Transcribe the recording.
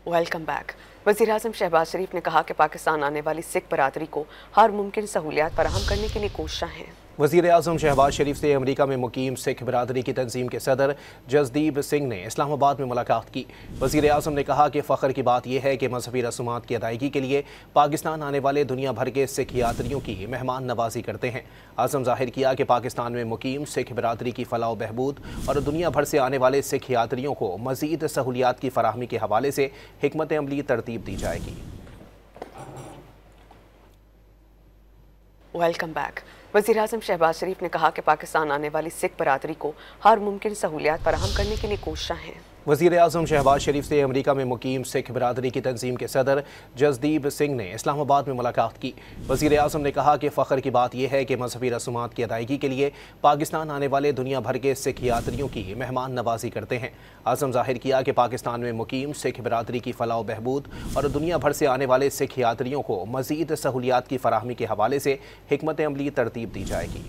Welcome back. वज़ीर-ए-आज़म शहबाज शरीफ ने कहा कि पाकिस्तान आने वाली सिख बरादरी को हर मुमकिन सहूलियात फराहम करने के लिए कोशिशां हैं। वज़ीर-ए-आज़म शहबाज शरीफ से अमेरिका में मुकीम सिख बरादरी की तंजीम के सदर जसदीप सिंह ने इस्लामाबाद में मुलाकात की। वज़ीर-ए-आज़म ने कहा कि फ़ख्र की बात यह है कि मजहबी रसूमात की अदायगी के लिए पाकिस्तान आने वाले दुनिया भर के सिख यात्रियों की मेहमान नवाजी करते हैं। आज़म ज़ाहिर किया कि पाकिस्तान में मुकीम सिख बरादरी की फलाह बहबूद और दुनिया भर से आने वाले सिख यात्रियों को मज़ीद सहूलियात की फराहमी के हवाले से हिकमत अमली तरतीब दी जाएगी। Welcome back. वज़ीर-ए-आज़म शहबाज शरीफ ने कहा कि पाकिस्तान आने वाली सिख बरादरी को हर मुमकिन सहूलियात फराहम करने के लिए कोशिशां हैं। वज़ीर-ए-आज़म शहबाज शरीफ से अमेरिका में मुकीम सिख बरादरी की तंजीम के सदर जसदीप सिंह ने इस्लामाबाद में मुलाकात की। वज़ीर-ए-आज़म ने कहा कि फ़ख्र की बात यह है कि मजहबी रसूमात की अदायगी के लिए पाकिस्तान आने वाले दुनिया भर के सिख यात्रियों की मेहमान नवाजी करते हैं। आज़म ज़ाहिर किया कि पाकिस्तान में मुकीम सिख बरादरी की फलाह बहबूद और दुनिया भर से आने वाले सिख यात्रियों को मज़ीद सहूलियात की फराहमी के हवाले से हिकमत अमली तरतीब दी जाएगी।